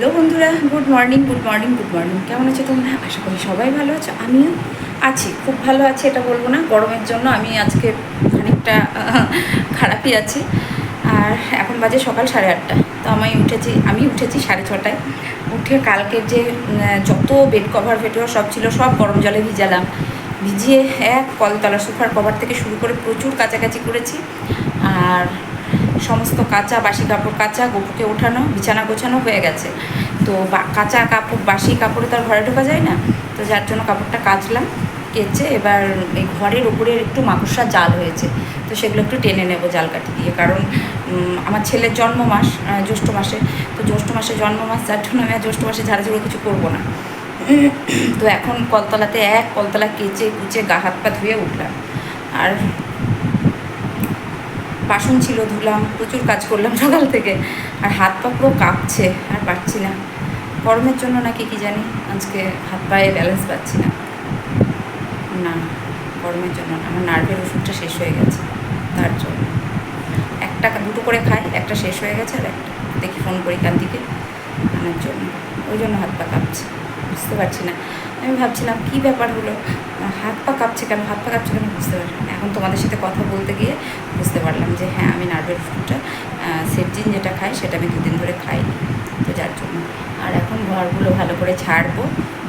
Hello বন্ধুরা, good morning good morning good morning. কেমন আছো তোমরা? আশা করি সবাই ভালো আছো। আমিও আছি, খুব ভালো আছি এটা বলবো না, গরমের জন্য আমি আজকে খানিকটা খারাপই আছি। আর এখন বাজে সকাল 8:30। তো আমি উঠেছি 6:30টায়। উঠে কালকের যে যত বেড কভার ফেটোভার সব ছিল সব গরম জলে ভিজালাম। ভিজিয়ে এক কলতলা সোফার কভার থেকে শুরু করে প্রচুর কাচাকাচি করেছি। আর সমস্ত কাঁচা বাসি কাপড় কাচা, গপুকে ওঠানো, বিছানা গোছানো হয়ে গেছে। তো কাঁচা কাপড় বাসি কাপড়ে তো আর ঘরে ঢোকা যায় না, তো যার জন্য কাপড়টা কাচলাম। কেচে এবার এই ঘরের উপরে একটু মাকড়সার জাল হয়েছে, তো সেগুলো একটু টেনে নেবো জাল কাঠি দিয়ে। কারণ আমার ছেলের জন্ম মাস জ্যৈষ্ঠ মাসে, তো জ্যৈষ্ঠ মাসে জন্ম মাস, যার জন্য আমি আর জ্যৈষ্ঠ মাসে ঝাড়াঝুড়ো কিছু করবো না। তো এখন কলতলাতে এক কলতলা কেচে কুচে গা হাত পা ধুয়ে উঠলাম। আর বাসন ছিল ধুলাম, প্রচুর কাজ করলাম সকাল থেকে। আর হাত পা পুরো কাঁপছে, আর পারছি না। গরমের জন্য নাকি কি জানি আজকে হাত পায়ে ব্যালেন্স পাচ্ছি না। না, গরমের জন্য না, আমার নার্ভের ওষুধটা শেষ হয়ে গেছে, তার জন্য। একটা দুটো করে খাই, একটা শেষ হয়ে গেছে, আর একটা দেখি ফোন করি কান্তিকে আনার জন্য। ওই জন্য হাত পা কাঁপছে, বুঝতে পারছি না। আমি ভাবছিলাম কী ব্যাপার হলো, হাত পা কাঁপছে কেন, হাত পা কাঁপছে কেন বুঝতে পারলাম না। এখন তোমাদের সাথে কথা বলতে গিয়ে বুঝতে পারলাম যে হ্যাঁ, আমি নার্ভের ওষুধটা সেটজিন যেটা খাই সেটা আমি 2 দিন ধরে খাইনি, তো যার জন্য। আর এখন ঘরগুলো ভালো করে ঝাড়বো,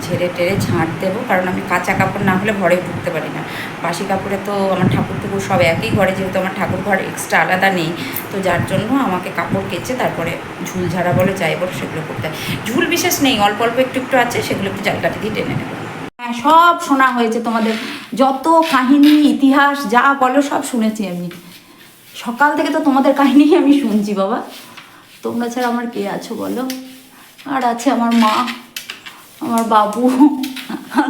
ঝেড়ে টেড়ে ঝাঁট দেবো, কারণ আমি কাঁচা কাপড় না হলে ঘরে ঢুকতে পারি না। বাসি কাপড়ে তো আমার ঠাকুর টুকুর সব একই ঘরে, যেহেতু আমার ঠাকুর ঘর এক্সট্রা আলাদা নেই, তো যার জন্য আমাকে কাপড় কেচে তারপরে ঝুল ঝাড়া বলে যাই বলো সেগুলো করতে হয়। ঝুল বিশেষ নেই, অল্প অল্প একটু একটু আছে, সেগুলো একটু জাল কাঠি দিয়ে টেনে নেবো। হ্যাঁ, সব শোনা হয়েছে তোমাদের, যত কাহিনী ইতিহাস যা বলো সব শুনেছি আমি। সকাল থেকে তো তোমাদের কাহিনী আমি শুনছি বাবা। তোমরা ছাড়া আমার কে আছো বলো? আর আছে আমার মা, আমার বাবু,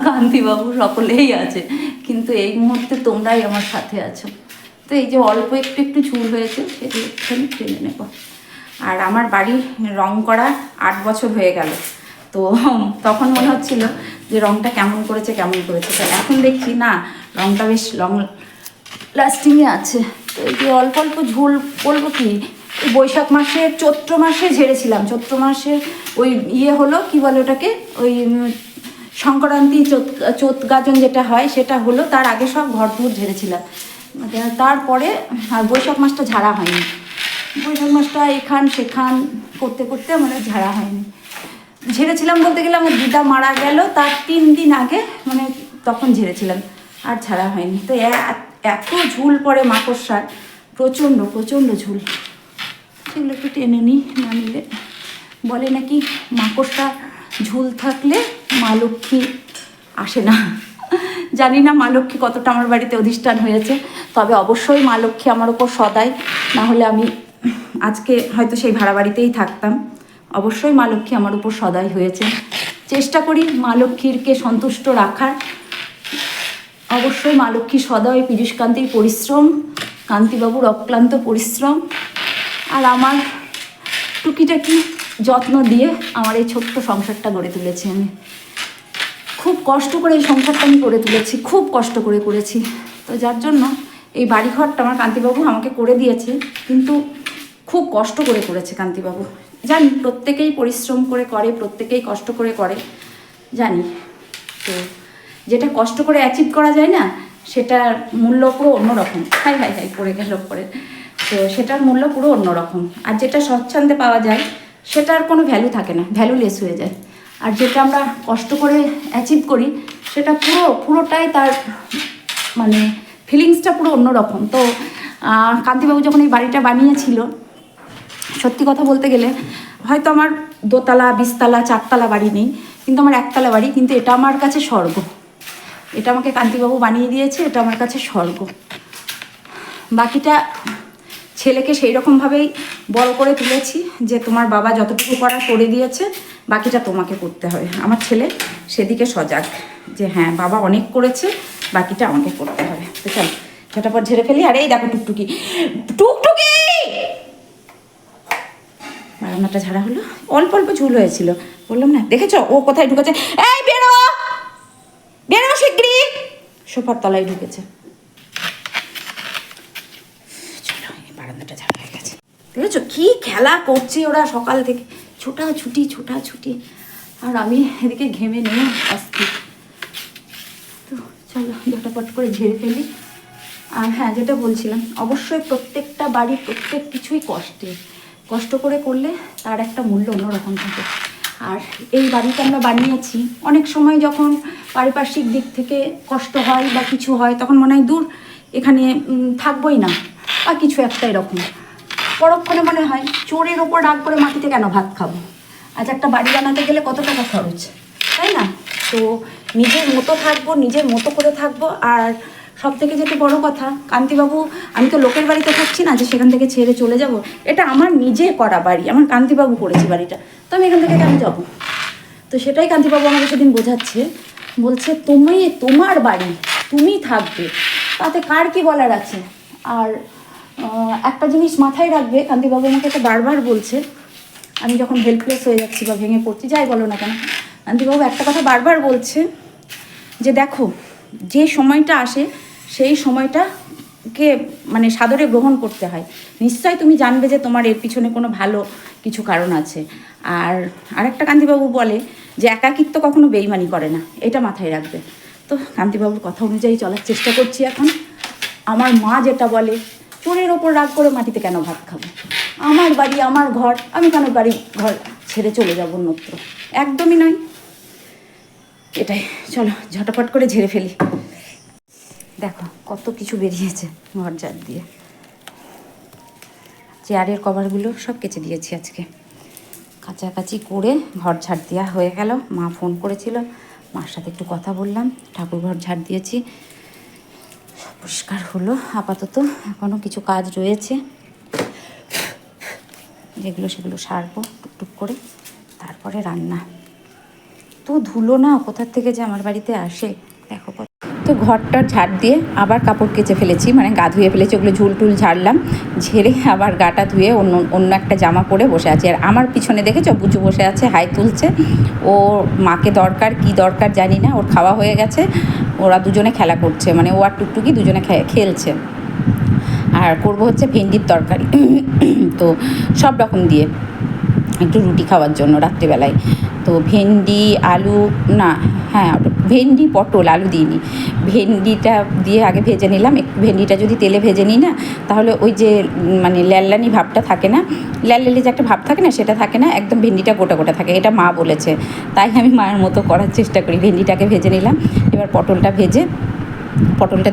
কান্তিবাবু, সকলেই আছে, কিন্তু এই মুহূর্তে তোমরাই আমার সাথে আছো। তো এই যে অল্প একটু একটু ঝুল হয়েছে সেগুলো একটুখানি টেনে নেব। আর আমার বাড়ি রং করা 8 বছর হয়ে গেল, তো তখন মনে হচ্ছিল যে রংটা কেমন করেছে কেমন করেছে, তো এখন দেখছি না, রংটা বেশ লং লাস্টিংয়ে আছে। তো এই যে অল্প অল্প ঝুল বলবো কি, বৈশাখ মাসে চৈত্র মাসে ঝেড়েছিলাম, চৈত্র মাসে ওই হলো কি বলে ওটাকে, ওই সংক্রান্তি চোত গাজন যেটা হয় সেটা হলো, তার আগে সব ঘর দূর ঝেড়েছিলাম। তারপরে আর বৈশাখ মাসটা ঝাড়া হয়নি, বৈশাখ মাসটা এখান সেখান করতে করতে মানে ঝাড়া হয়নি। ঝেড়েছিলাম বলতে গেলে আমার দিদা মারা গেল তার 3 দিন আগে, মানে তখন ঝেড়েছিলাম, আর ঝাড়া হয়নি। তো এত ঝুল পড়ে মাকড়সার, প্রচণ্ড প্রচণ্ড ঝুল। সেগুলো একটু টেনে নিই, না নিলে বলে নাকি মাকড়সা ঝুল থাকলে মা লক্ষ্মী আসে না। জানি না মা লক্ষ্মী কতটা আমার বাড়িতে অধিষ্ঠান হয়েছে, তবে অবশ্যই মা লক্ষ্মী আমার ওপর সদাই, না হলে আমি আজকে হয়তো সেই ভাড়া বাড়িতেই থাকতাম। অবশ্যই মা লক্ষ্মী আমার উপর সদাই হয়েছে। চেষ্টা করি মা লক্ষ্মীরকে সন্তুষ্ট রাখার। অবশ্যই মা লক্ষ্মী সদয়, পীযূষকান্তির পরিশ্রম, কান্তিবাবুর অক্লান্ত পরিশ্রম, আর আমার টুকিটাকি যত্ন দিয়ে আমার এই ছোট্ট সংসারটা গড়ে তুলেছি আমি। খুব কষ্ট করে এই সংসারটা আমি করে তুলেছি, খুব কষ্ট করে করেছি। তো যার জন্য এই বাড়িঘরটা আমার কান্তিবাবু আমাকে করে দিয়েছে, কিন্তু খুব কষ্ট করে করেছে কান্তিবাবু। জানি প্রত্যেকেই পরিশ্রম করে করে, প্রত্যেকেই কষ্ট করে করে, জানি। তো যেটা কষ্ট করে অ্যাচিভ করা যায় না, সেটার মূল্য পুরো অন্যরকম। হাই হাই হাই পড়ে গেল পরে। তো সেটার মূল্য পুরো অন্যরকম। আর যেটা স্বচ্ছন্দে পাওয়া যায় সেটার কোনো ভ্যালু থাকে না, ভ্যালুলেস হয়ে যায়। আর যেটা আমরা কষ্ট করে অ্যাচিভ করি সেটা পুরোটাই তার মানে ফিলিংসটা পুরো অন্যরকম। তো কান্তিবাবু যখন এই বাড়িটা বানিয়েছিল, সত্যি কথা বলতে গেলে হয়তো আমার দোতলা, 20 তলা, 4 তলা বাড়ি নেই, কিন্তু আমার 1 তলা বাড়ি, কিন্তু এটা আমার কাছে স্বর্গ। এটা আমাকে কান্তিবাবু বানিয়ে দিয়েছে, এটা আমার কাছে স্বর্গ। বাকিটা ছেলেকে সেই রকমভাবেই বড় করে তুলেছি যে তোমার বাবা যতটুকু করার করে দিয়েছে, বাকিটা তোমাকে করতে হবে। আমার ছেলে সেদিকে সজাগ যে হ্যাঁ, বাবা অনেক করেছে, বাকিটা আমাকে করতে হবে। তো চল ঝটাপট ঝেড়ে ফেলি। আর এই দেখো টুকটুকি, টুকটুকি বারান্দাটা ঝাড়া হলো, অল্প অল্প ঝুল হয়েছিল, বললাম না, দেখেছ ও কোথায় ঢুকেছে? এই বেরো বেরো শিগগিরি, সোফার তলায় ঢুকেছে। চলো, এই বারান্দাটা ঝাড়া হয়ে গেছে। দেখেছো কি খেলা করছে ওরা সকাল থেকে, ছোটাছুটি। আর আমি এদিকে ঘেমে নিয়ে আসছি। তো চলো ঝটাপট করে ঝেড়ে ফেলি। আর হ্যাঁ, যেটা বলছিলাম, অবশ্যই প্রত্যেকটা বাড়ির প্রত্যেক কিছুই কষ্ট করে করলে তার একটা মূল্য অন্যরকম থাকে। আর এই বাড়িটা আমরা বানিয়েছি, অনেক সময় যখন পারিপার্শ্বিক দিক থেকে কষ্ট হয় বা কিছু হয়, তখন মনে হয় দূর এখানে থাকবোই না বা কিছু একটা এরকম। পরক্ষণে মনে হয় চোরের ওপর রাগ করে মাটিতে কেন ভাত খাবো। আজ একটা বাড়ি বানাতে গেলে কত টাকা খরচ, তাই না? তো নিজের মতো থাকবো, নিজের মতো করে থাকবো। আর সব থেকে যেটা বড় কথা, কান্তিবাবু, আমি তো লোকের বাড়িতে থাকছি না যে সেখান থেকে ছেড়ে চলে যাব। এটা আমার নিজে করা বাড়ি, আমার কান্তিবাবু করেছি বাড়িটা, তো আমি এখান থেকে কেন যাবো? তো সেটাই কান্তিবাবু আমাকে সেদিন বোঝাচ্ছে, বলছে তুমি, তোমার বাড়ি, তুমি থাকবে, তাতে কার কি বলার আছে। আর একটা জিনিস মাথায় রাখবে, কান্তিবাবু আমাকে এটা বারবার বলছে, আমি যখন হেল্পলেস হয়ে যাচ্ছি বা ভেঙে পড়ছি, যাই বলো না কেন, কান্তিবাবু একটা কথা বারবার বলছে যে দেখো, যে সময়টা আসে সেই সময়টাকে মানে সাদরে গ্রহণ করতে হয়। নিশ্চয়ই তুমি জানবে যে তোমার এর পিছনে কোনো ভালো কিছু কারণ আছে। আর আরেকটা কান্তিবাবু বলে যে একাকিত্ব কখনো বেইমানি করে না, এটা মাথায় রাখবে। তো কান্তিবাবুর কথা অনুযায়ী চলার চেষ্টা করছি এখন। আমার মা যেটা বলে, চোরের ওপর রাগ করে মাটিতে কেন ভাত খাবো, আমার বাড়ি আমার ঘর, আমি কেন ঘর ছেড়ে চলে যাবো অন্যত্র, একদমই নয়। এটাই, চলো ঝটাপট করে ঝেড়ে ফেলি। দেখো কত কিছু বেরিয়েছে ঘর ঝাড় দিয়ে। চেয়ারের কভারগুলো সব কেচে দিয়েছি আজকে, কাচাকাচি করে ঘর ঝাড় দেওয়া হয়ে গেল। মা ফোন করেছিল, মার সাথে একটু কথা বললাম, ঠাকুর ঘর ঝাড় দিয়েছি, পরিষ্কার হলো আপাতত। এখনও কিছু কাজ রয়েছে, সেগুলো সারবো টুকটুক করে, তারপরে রান্না। তো ধুলো না কোথার থেকে যে আমার বাড়িতে আসে দেখো। তো ঘরটা ঝাড় দিয়ে আবার কাপড় কেচে ফেলেছি, মানে গা ধুয়ে ফেলেছি, ওগুলো ঝুল ঝাড়লাম, ঝেড়ে আবার গাটা ধুয়ে অন্য একটা জামা পরে বসে আছি। আর আমার পিছনে দেখেছো বুচু বসে আছে, হাই তুলছে। ও মাকে কি দরকার জানি না, ওর খাওয়া হয়ে গেছে, ওরা দুজনে খেলা করছে, মানে ও আর টুকটুকি দুজনে খেলছে। আর করবো হচ্ছে ভেন্ডির তরকারি, তো সব রকম দিয়ে একটু রুটি খাওয়ার জন্য রাত্রিবেলায়। তো ভেন্ডি আলু না, হ্যাঁ ভেন্ডি পটল, আলু দিইনি, ভেন্ডিটা দিয়ে আগে ভেজে নিলাম। একটু ভেন্ডিটা যদি তেলে ভেজে নিই না, তাহলে ওই যে মানে ল্যাললানি ভাবটা থাকে না, ল্যাললালি যে একটা ভাব থাকে না, সেটা থাকে না, একদম ভেন্ডিটা গোটা গোটা থাকে, এটা মা বলেছে, তাই আমি মায়ের মতো করার চেষ্টা করি। ভেন্ডিটাকে ভেজে নিলাম, এবার পটলটা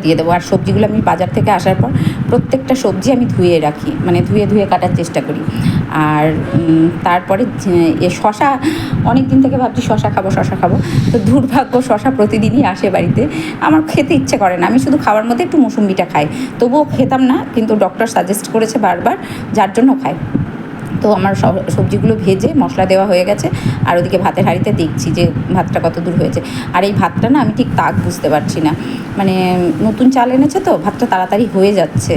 দিয়ে দেবো। আর সবজিগুলো আমি বাজার থেকে আসার পর প্রত্যেকটা সবজি আমি ধুয়ে রাখি, মানে ধুয়ে কাটার চেষ্টা করি। আর তারপরে শশা, অনেক দিন থেকে ভাবছি শশা খাবো, তো দুর্ভাগ্য শশা প্রতিদিনই আসে বাড়িতে, আমার খেতে ইচ্ছে করে না, আমি শুধু খাওয়ার মধ্যে একটু মৌসুম্বিটা খাই, তবুও খেতাম না, কিন্তু ডক্টর সাজেস্ট করেছে বারবার, যার জন্য খাই। তো আমার সবজিগুলো ভেজে মশলা দেওয়া হয়ে গেছে, আর ওদিকে ভাতের হাঁড়িতে দেখছি যে ভাতটা কত দূর হয়েছে। আর এই ভাতটা না আমি ঠিক তাক বুঝতে পারছি না, মানে নতুন চাল এনেছে তো ভাতটা তাড়াতাড়ি হয়ে যাচ্ছে,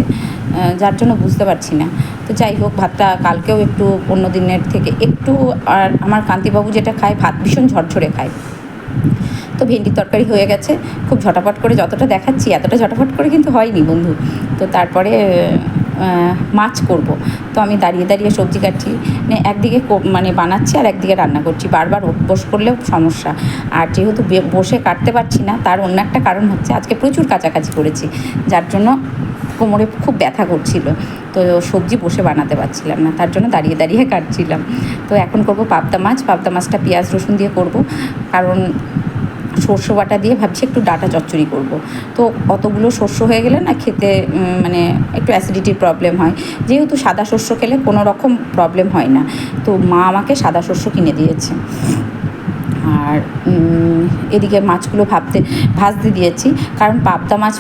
যার জন্য বুঝতে পারছি না। তো যাই হোক, ভাতটা কালকেও একটু অন্য দিনের থেকে একটু, আর আমার কান্তিবাবু যেটা খায় ভাত ভীষণ ঝরঝরে খায়। তো ভেন্ডির তরকারি হয়ে গেছে খুব ঝটাপট করে, যতটা দেখাচ্ছি এতটা ঝটাপট করে কিন্তু হয়নি বন্ধু। তো তারপরে মাছ করব, তো আমি দাঁড়িয়ে সবজি কাটছি, মানে একদিকে মানে বানাচ্ছি আর একদিকে রান্না করছি, বারবার বসে করলেও সমস্যা। আর যেহেতু বসে কাটতে পারছি না, তার অন্য একটা কারণ হচ্ছে আজকে প্রচুর কাছাকাছি করেছি, যার জন্য কোমরে খুব ব্যথা করছিল, তো সবজি বসে বানাতে পারছিলাম না, তার জন্য দাঁড়িয়ে কাটছিলাম। তো এখন করব পাবদা মাছটা পেঁয়াজ রসুন দিয়ে করব, কারণ সর্ষে বাটা দিয়ে ভাবছি একটু ডাঁটা চচ্চড়ি করব। তো অতগুলো শস্য হয়ে গেলে না খেতে মানে একটু অ্যাসিডিটির প্রবলেম হয়, যেহেতু সাদা শস্য খেলে কোনো রকম প্রবলেম হয় না, তো মা আমাকে সাদা শস্য কিনে দিয়েছে। আর এদিকে মাছগুলো ভাজতে দিয়েছি, কারণ পাবদা মাছ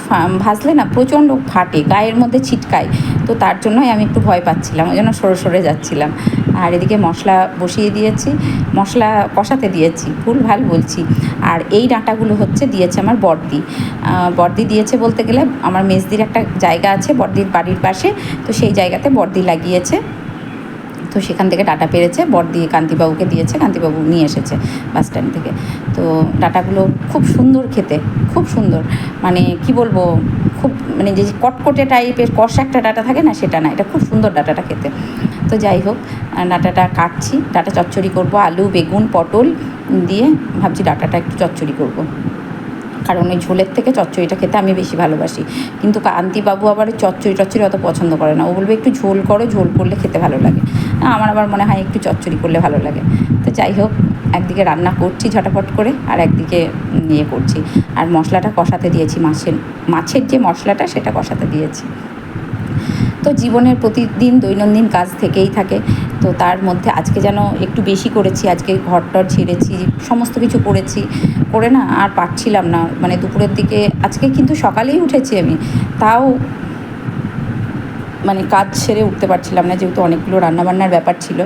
ভাজলে না প্রচণ্ড ফাটে, গায়ের মধ্যে ছিটকায়, তো তার জন্যই আমি একটু ভয় পাচ্ছিলাম, ওই জন্য সরে যাচ্ছিলাম। আর এদিকে মশলা বসিয়ে দিয়েছি, মশলা কষাতে দিয়েছি, ভুলভাল বলছি। আর এই ডাঁটাগুলো দিয়েছে আমার বড়দি দিয়েছে, বলতে গেলে আমার মেজদির একটা জায়গা আছে বড়দির বাড়ির পাশে, তো সেই জায়গাতে বড়দি লাগিয়েছে, তো সেখান থেকে ডাঁটা পেরেছে, বড়দি কান্তিবাবুকে দিয়েছে, কান্তিবাবু নিয়ে এসেছে বাস স্ট্যান্ড থেকে। তো ডাঁটাগুলো খুব সুন্দর খেতে, খুব সুন্দর, মানে কি বলবো, খুব মানে যে কটকটে টাইপের কষা একটা ডাঁটা থাকে না, সেটা না, এটা খুব সুন্দর ডাঁটাটা খেতে। তো যাই হোক, ডাঁটাটা কাটছি, ডাঁটা চচ্চড়ি করব, আলু বেগুন পটল দিয়ে ভাবছি ডাঁটাটা একটু চচ্চড়ি করব, কারণ ওই ঝোলের থেকে চচ্চড়িটা খেতে আমি বেশি ভালোবাসি। কিন্তু কান্তিবাবু আবার চচ্চড়ি অত পছন্দ করে না, ও বলবে একটু ঝোল করো, ঝোল করলে খেতে ভালো লাগে। আমার আবার মনে হয় একটু চচ্চড়ি করলে ভালো লাগে। তো যাই হোক, একদিকে রান্না করছি ঝটাপট করে, আর একদিকে ইয়ে করছি, আর মশলাটা কষাতে দিয়েছি, মাছের যে মশলাটা সেটা কষাতে দিয়েছি। তো জীবনের প্রতিদিন দৈনন্দিন কাজ থেকেই থাকে, তো তার মধ্যে আজকে যেন একটু বেশি করেছি, আজকে ঘর-টর ঝেড়েছি, সমস্ত কিছু করেছি, করে না আর পারছিলাম না, মানে দুপুরের দিকে, আজকে কিন্তু সকালেই উঠেছি আমি, তাও মানে কাজ সেরে উঠতে পারছিলাম না, যেহেতু অনেকগুলো রান্নাবান্নার ব্যাপার ছিল।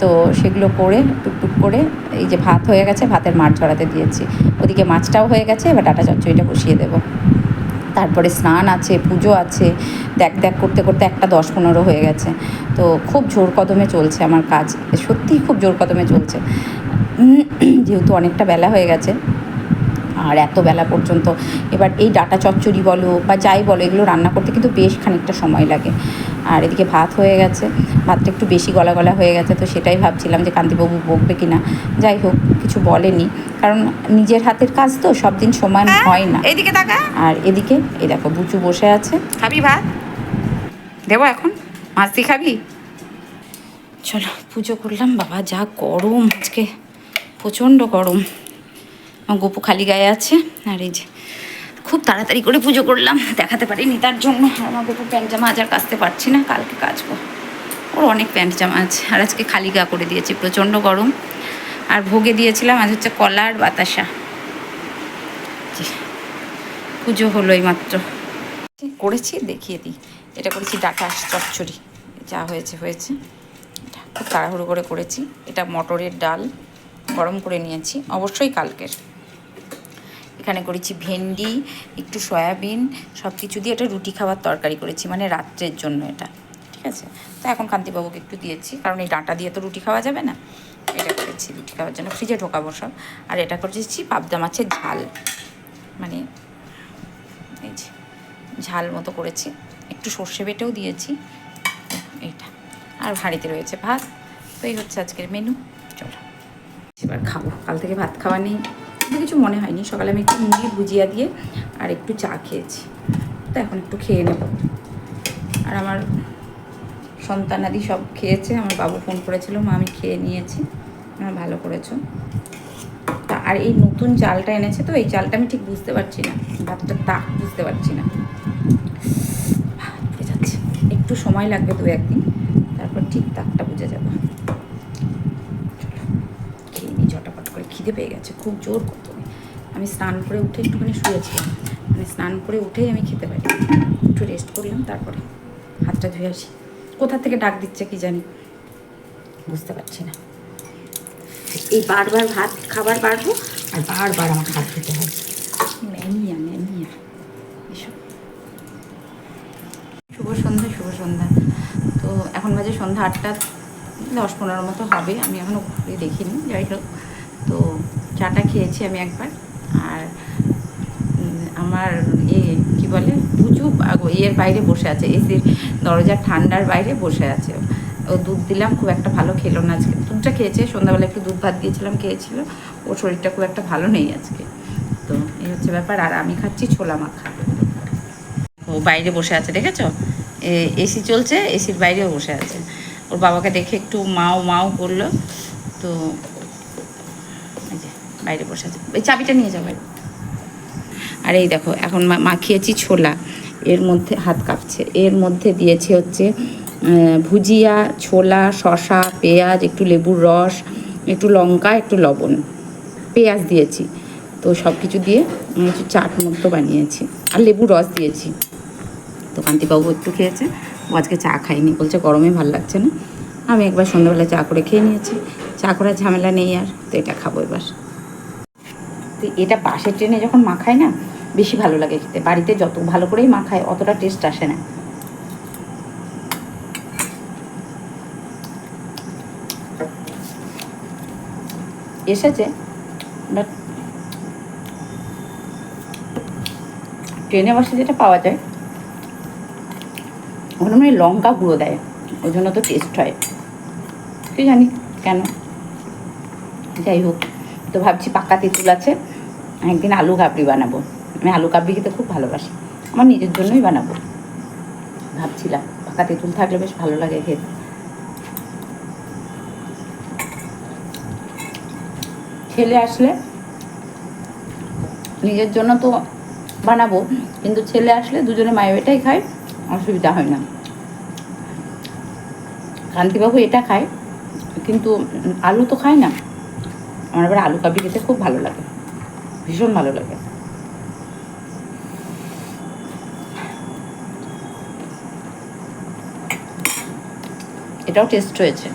তো সেগুলো করে টুকটুক করে এই যে ভাত হয়ে গেছে, ভাতের মাড় ঝরাতে দিয়েছি, ওদিকে মাছটাও হয়ে গেছে, এবার ডাঁটা চচ্চড়িটা বসিয়ে দেবো। তারপরে স্নান আছে, পুজো আছে, দেখ করতে করতে 1:10-15 হয়ে গেছে। তো খুব জোর কদমে চলছে আমার কাজ, সত্যিই খুব জোর কদমে চলছে, যেহেতু অনেকটা বেলা হয়ে গেছে, আর এত বেলা পর্যন্ত এবার এই ডাঁটা চচ্চড়ি বলো বা যাই বলো, এগুলো রান্না করতে কিন্তু বেশ খানিকটা সময় লাগে। আর এদিকে ভাত হয়ে গেছে, ভাতটা একটু বেশি গলা গলা হয়ে গেছে, তো সেটাই ভাবছিলাম যে কান্তিবাবু বকবে কি না। যাই হোক, কিছু বলেনি, কারণ নিজের হাতের কাজ তো সব দিন সমান হয় না। এইদিকে তাকা। আর এদিকে এই দেখো বুচু বসে আছে, খাবি ভাত দেবো এখন, মাছ দিয়ে খাবি? চলো পুজো করলাম। বাবা যা গরম আজকে, প্রচণ্ড গরম। আমার গপু খালি গায়ে আছে, আর এই যে খুব তাড়াতাড়ি করে পুজো করলাম, দেখাতে পারিনি তার জন্য। আর আমার গপু প্যান্ট জামা আজ আর কাচতে পারছি না, কালকে কাচবো, ওর অনেক প্যান্ট জামা আছে। আর আজকে খালি গা করে দিয়েছি, প্রচণ্ড গরম। আর ভোগে দিয়েছিলাম আজ হচ্ছে কলা আর বাতাসা। পুজো হলো এই মাত্র করেছি, দেখিয়ে দিই। এটা করেছি ডাঁটা চচ্চড়ি, যা হয়েছে হয়েছে, খুব তাড়াহুড়ো করে করেছি। এটা মটরের ডাল গরম করে নিয়েছি, অবশ্যই কালকের। এখানে করেছি ভেন্ডি, একটু সয়াবিন, সব কিছু দিয়ে এটা রুটি খাওয়ার তরকারি করেছি, মানে রাত্রের জন্য এটা, ঠিক আছে। তো এখন কান্তিবাবুকে একটু দিয়েছি, কারণ এই ডাঁটা দিয়ে তো রুটি খাওয়া যাবে না, এটা করেছি রুটি খাওয়ার জন্য, ফ্রিজে ঢোকাবো সব। আর এটা করেছি পাবদা মাছের ঝাল, মানে এই যে ঝাল মতো করেছি, একটু সর্ষে বেটেও দিয়েছি এইটা। আর হাঁড়িতে রয়েছে ভাত। তো এই হচ্ছে আজকের মেনু। চলো এবার খাবো, কাল থেকে ভাত খাওয়া নেই, কিন্তু কিছু মনে হয়নি। সকালে আমি একটু মুড়ি ভুজিয়া দিয়ে আর একটু চা খেয়েছি, তো এখন একটু খেয়ে নেব। আর আমার সন্তানাদি সব খেয়েছে, আমার বাবু ফোন করেছিল, মা আমি খেয়ে নিয়েছি, আমার ভালো করেছো। তা আর এই নতুন চালটা এনেছে, তো এই চালটা আমি ঠিক বুঝতে পারছি না, ভাতটা তাক বুঝতে পারছি না, বুঝে যাচ্ছে, একটু সময় লাগবে 2-1 দিন, তারপর ঠিক তাকটা বুঝে যাবে। খেয়ে নিই ঝটাপট করে, খিদে পেয়ে গেছে খুব জোর কত। আমি স্নান করে উঠে একটুখানি শুয়েছিলাম, মানে স্নান করে উঠেই আমি খেতে পারি, একটু রেস্ট করলাম, তারপরে হাতটা ধুয়ে আসি। কোথা থেকে ডাক দিচ্ছে কি জানি, বুঝতে পারছি না। এই বারবার ভাত খাবার বাড়বো, আর বারবার আমাকে হাত ধুতে হবে, ম্যানিয়া এসব। শুভ সন্ধ্যা। তো এখন বাজে সন্ধ্যা 8:10-15 মতো হবে, আমি এখনও দেখিনি। যাই হোক, তো চাটা খেয়েছি আমি একবার, আর আমার কী বলে পুজো এর বাইরে বসে আছে, এসির দরজার ঠান্ডার বাইরে বসে আছে। ও দুধ দিলাম, খুব একটা ভালো খেলো না আজকে, দুধটা খেয়েছে, সন্ধ্যাবেলা একটু দুধ ভাত দিয়েছিলাম, খেয়েছিল। ওর শরীরটা খুব একটা ভালো নেই আজকে, তো এই হচ্ছে ব্যাপার। আর আমি খাচ্ছি ছোলা মাখা। ও বাইরে বসে আছে, দেখেছ? এসি চলছে, এসির বাইরেও বসে আছে। ওর বাবাকে দেখে একটু মাও করলো, তো এই যে বাইরে বসে আছে। এই চাবিটা নিয়ে যাবে। আর এই দেখো এখন মাখিয়েছি ছোলা, এর মধ্যে হাত কাঁপছে, এর মধ্যে দিয়েছি হচ্ছে ভুজিয়া, ছোলা, শসা, পেঁয়াজ, একটু লেবুর রস, একটু লঙ্কা, একটু লবণ, পেঁয়াজ দিয়েছি। তো সব কিছু দিয়ে একটু চাট মতো বানিয়েছি, আর লেবুর রস দিয়েছি। তো কান্তিবাবু একটু খেয়েছে, ও আজকে চা খাইনি, বলছে গরমে ভালো লাগছে না। আমি একবার সন্ধ্যাবেলা চা করে খেয়ে নিয়েছি, চা করার ঝামেলা নেই আর, তো এটা খাবো এবার। তো এটা বাসের ট্রেনে যখন মাখায় না, বেশি ভালো লাগে খেতে। বাড়িতে যত ভালো করেই মাখায় অতটা টেস্ট আসে না। এসেছে, বাট ট্রেনে বসে যেটা পাওয়া যায় ওখানে মানে লঙ্কা গুঁড়ো দেয়, ওই জন্য তো টেস্ট হয়। কি জানি কেন, যাই হোক। তো ভাবছি পাকা তেঁতুল আছে, একদিন আলু কাবলি বানাবো। আমি আলু কাবলি খেতে খুব ভালোবাসি, আমার নিজের জন্যই বানাবো ভাবছিলাম। পাকা তেঁতুল থাকলে বেশ ভালো লাগে খেতে। ছেলে আসলে নিজের জন্য তো বানাবো, কিন্তু ছেলে আসলে দুজনে মায়েরটাই খায়, অসুবিধা হয় না। কান্তিবাবু এটা খায়, কিন্তু আলু তো খায় না। আমার আবার আলু কাবলি খেতে খুব ভালো লাগে, ভীষণ ভালো লাগে। এটাও টেস্ট হয়েছে।